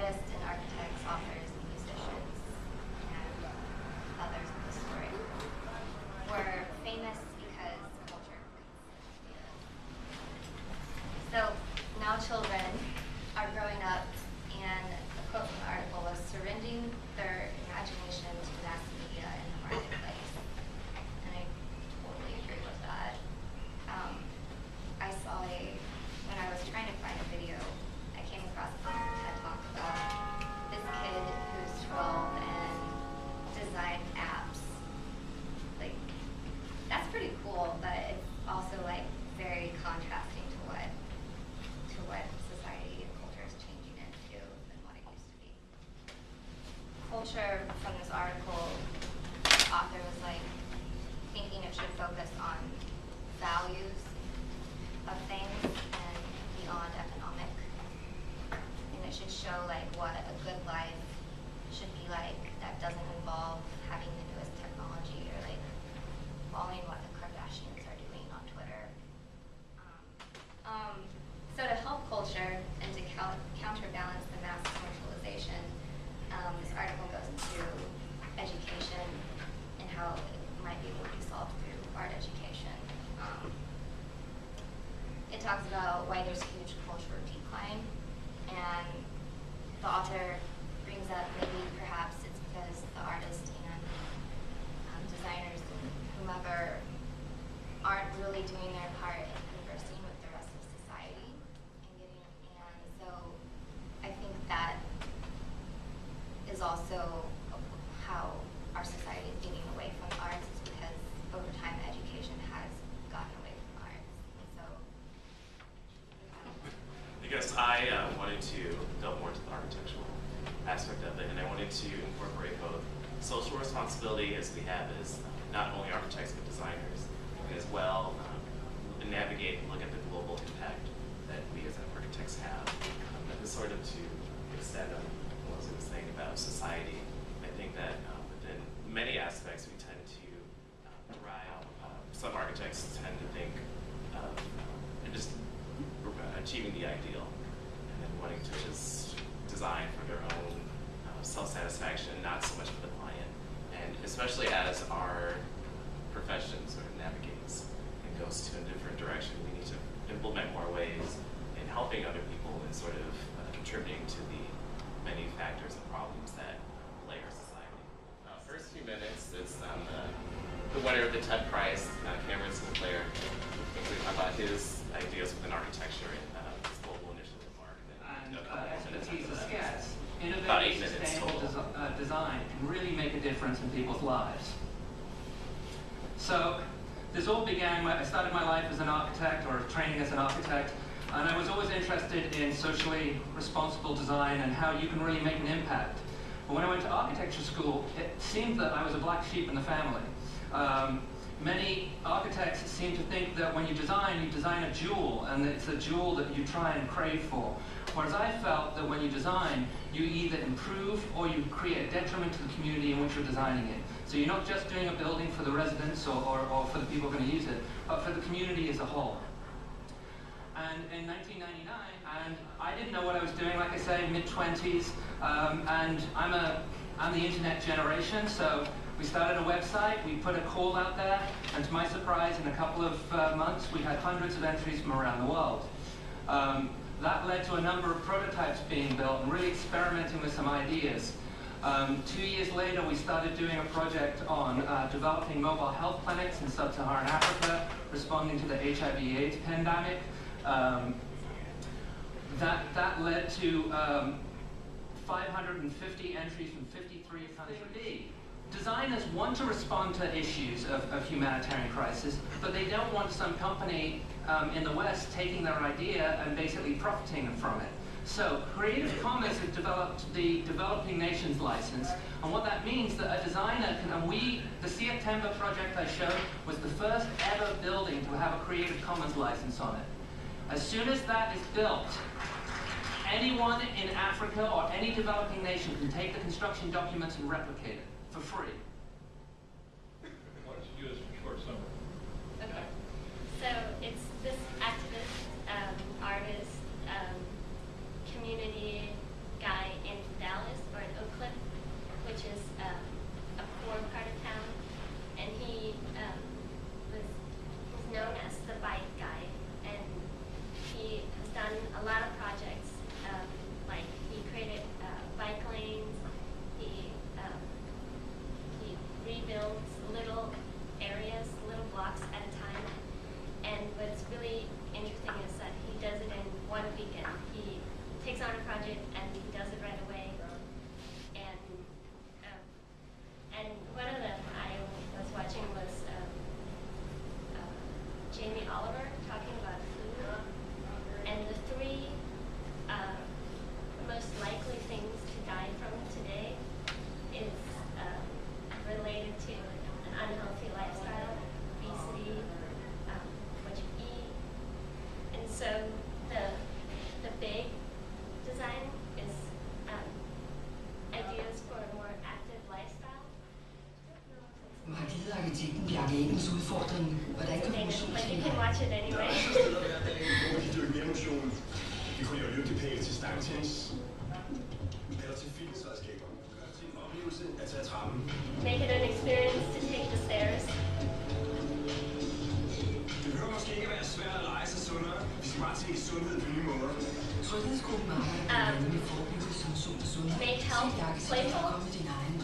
artists and architects, authors and musicians, and others in the story were famous because culture. So now children are growing up, and a quote from the article was, surrendering their imagination to mass media in the marketplace. And I totally agree with that. I saw when I was trying to find a video, I came across a TED Talk about this kid who's 12 and designed apps. Like, that's pretty cool, but it's also like very contrasting to what society and culture is changing into than what it used to be. Culture, from this article, the author was like thinking it should focus on values of things and beyond economic. And it should show like what a good life should be like that doesn't involve having the newest technology or like following what the Kardashians are doing on Twitter. So to help culture and to counterbalance the mass commercialization, this article goes into education and how it might be able to be solved through art education. It talks about why there's huge cultural decline, and the author brings up maybe perhaps it's because the artists and designers and whomever aren't really doing their part in conversing with the rest of society and so I think that is also how our society is getting away from the arts, is because over time education has gotten away from the arts. And so I guess I wanted to delve more into the architectural aspect of it, and I wanted to incorporate both social responsibility as we have as not only architects but designers, and as well navigate and look at the global impact that we as architects have. And this sort of to extend on what I was saying about society. I think that within many aspects we tend to derive, some architects tend to think of just achieving the ideal and then wanting to just design for their own self-satisfaction, not so much for the client. And especially as our profession sort of navigates and goes to a different direction, we need to implement more ways in helping other people and sort of contributing to the many factors and problems that plague our society. First few minutes, it's the winner of the TED Prize, Cameron Sinclair. We talk about his ideas within architecture and his global initiative marketing. And expertise is scarce. Innovative, sustainable design can really make a difference in people's lives. So this all began when I started my life as an architect, or training as an architect, and I was always interested in socially responsible design and how you can really make an impact. But when I went to architecture school, it seemed that I was a black sheep in the family. Many architects seem to think that when you design a jewel, and it's a jewel that you try and crave for. Whereas I felt that when you design, you either improve or you create a detriment to the community in which you're designing it. So you're not just doing a building for the residents or for the people who are going to use it, but for the community as a whole. And in 1999, and I didn't know what I was doing, like I say, mid-20s, and I'm the internet generation, so we started a website, we put a call out there, and to my surprise, in a couple of months, we had hundreds of entries from around the world. That led to a number of prototypes being built and really experimenting with some ideas. 2 years later, we started doing a project on developing mobile health clinics in sub-Saharan Africa, responding to the HIV/AIDS pandemic. That led to 550 entries from 53 countries. Designers want to respond to issues of humanitarian crisis, but they don't want some company in the West taking their idea and basically profiting from it. So Creative Commons has developed the Developing Nations License, and what that means that a designer can, and the September project I showed was the first ever building to have a Creative Commons license on it. As soon as that is built, anyone in Africa or any developing nation can take the construction documents and replicate it for free. Why don't you do this in short summary? Okay. So it's this activist, artist, community guy in Langeængens udfordring. Hvordan kan But motion you can watch it anyway. De dyrker mere motion. Vi kunne lave lykkepæle til stangtennis. Eller til fitnessredskaber. Gør det til en oplevelse at tage trappen. Make it an experience to take the stairs. Det behøver måske ikke at være svært at lege sig sundere. Vi skal bare tænke sundhed på nye måder. Tryghedsgruppen arbejder med forebyggelse som sund og sundhed. Make health Se jakkesæt playful. og kom med din egen